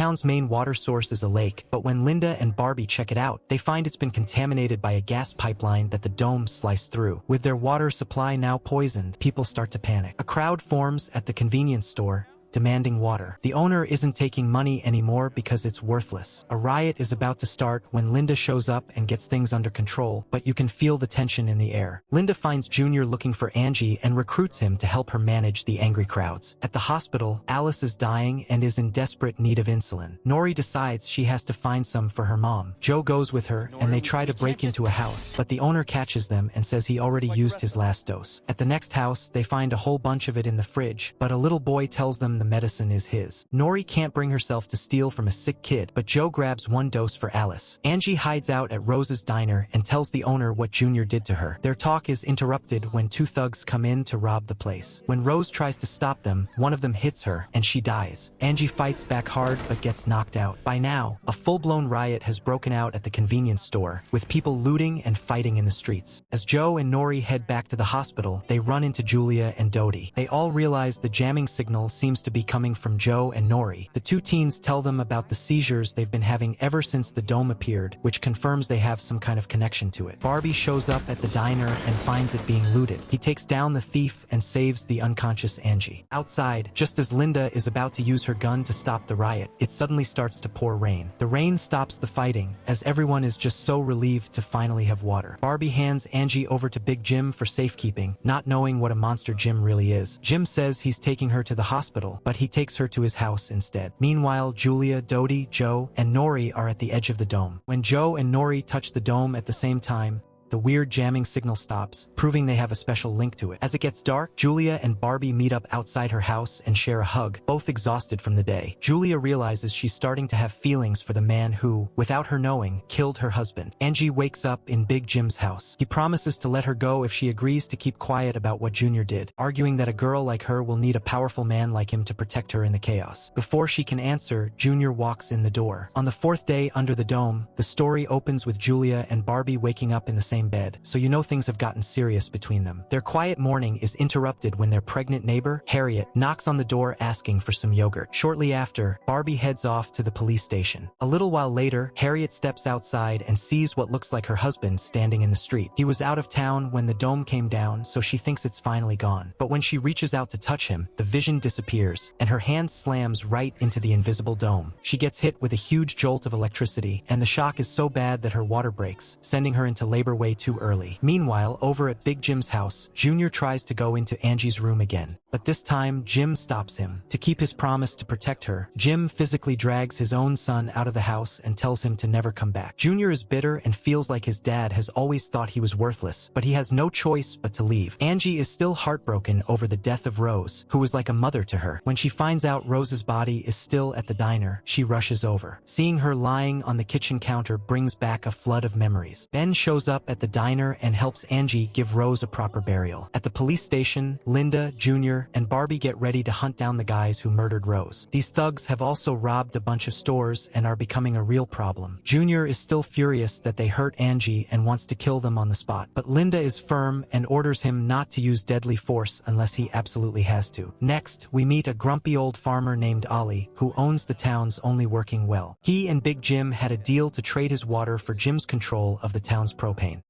town's main water source is a lake, but when Linda and Barbie check it out, they find it's been contaminated by a gas pipeline that the dome sliced through. With their water supply now poisoned, people start to panic. A crowd forms at the convenience store, demanding water. The owner isn't taking money anymore because it's worthless. A riot is about to start when Linda shows up and gets things under control, but you can feel the tension in the air. Linda finds Junior looking for Angie and recruits him to help her manage the angry crowds. At the hospital, Alice is dying and is in desperate need of insulin. Nori decides she has to find some for her mom. Joe goes with her and they try to break into a house, but the owner catches them and says he already used his last dose. At the next house, they find a whole bunch of it in the fridge, but a little boy tells them the medicine is his. Nori can't bring herself to steal from a sick kid, but Joe grabs one dose for Alice. Angie hides out at Rose's diner and tells the owner what Junior did to her. Their talk is interrupted when two thugs come in to rob the place. When Rose tries to stop them, one of them hits her and she dies. Angie fights back hard but gets knocked out. By now, a full-blown riot has broken out at the convenience store, with people looting and fighting in the streets. As Joe and Nori head back to the hospital, they run into Julia and Dodie. They all realize the jamming signal seems to be coming from Joe and Nori. The two teens tell them about the seizures they've been having ever since the dome appeared, which confirms they have some kind of connection to it. Barbie shows up at the diner and finds it being looted. He takes down the thief and saves the unconscious Angie. Outside, just as Linda is about to use her gun to stop the riot, it suddenly starts to pour rain. The rain stops the fighting, as everyone is just so relieved to finally have water. Barbie hands Angie over to Big Jim for safekeeping, not knowing what a monster Jim really is. Jim says he's taking her to the hospital, but he takes her to his house instead. Meanwhile, Julia, Dodie, Joe, and Nori are at the edge of the dome. When Joe and Nori touch the dome at the same time, the weird jamming signal stops, proving they have a special link to it. As it gets dark, Julia and Barbie meet up outside her house and share a hug, both exhausted from the day. Julia realizes she's starting to have feelings for the man who, without her knowing, killed her husband. Angie wakes up in Big Jim's house. He promises to let her go if she agrees to keep quiet about what Junior did, arguing that a girl like her will need a powerful man like him to protect her in the chaos. Before she can answer, Junior walks in the door. On the fourth day under the dome, the story opens with Julia and Barbie waking up in the same bed, so you know things have gotten serious between them. Their quiet morning is interrupted when their pregnant neighbor, Harriet, knocks on the door asking for some yogurt. Shortly after, Barbie heads off to the police station. A little while later, Harriet steps outside and sees what looks like her husband standing in the street. He was out of town when the dome came down, so she thinks it's finally gone. But when she reaches out to touch him, the vision disappears, and her hand slams right into the invisible dome. She gets hit with a huge jolt of electricity, and the shock is so bad that her water breaks, sending her into labor way too early. Meanwhile, over at Big Jim's house, Junior tries to go into Angie's room again. But this time, Jim stops him. To keep his promise to protect her, Jim physically drags his own son out of the house and tells him to never come back. Junior is bitter and feels like his dad has always thought he was worthless, but he has no choice but to leave. Angie is still heartbroken over the death of Rose, who was like a mother to her. When she finds out Rose's body is still at the diner, she rushes over. Seeing her lying on the kitchen counter brings back a flood of memories. Ben shows up at the diner and helps Angie give Rose a proper burial. At the police station, Linda, Junior, and Barbie get ready to hunt down the guys who murdered Rose. These thugs have also robbed a bunch of stores and are becoming a real problem. Junior is still furious that they hurt Angie and wants to kill them on the spot, but Linda is firm and orders him not to use deadly force unless he absolutely has to. Next, we meet a grumpy old farmer named Ollie, who owns the town's only working well. He and Big Jim had a deal to trade his water for Jim's control of the town's propane.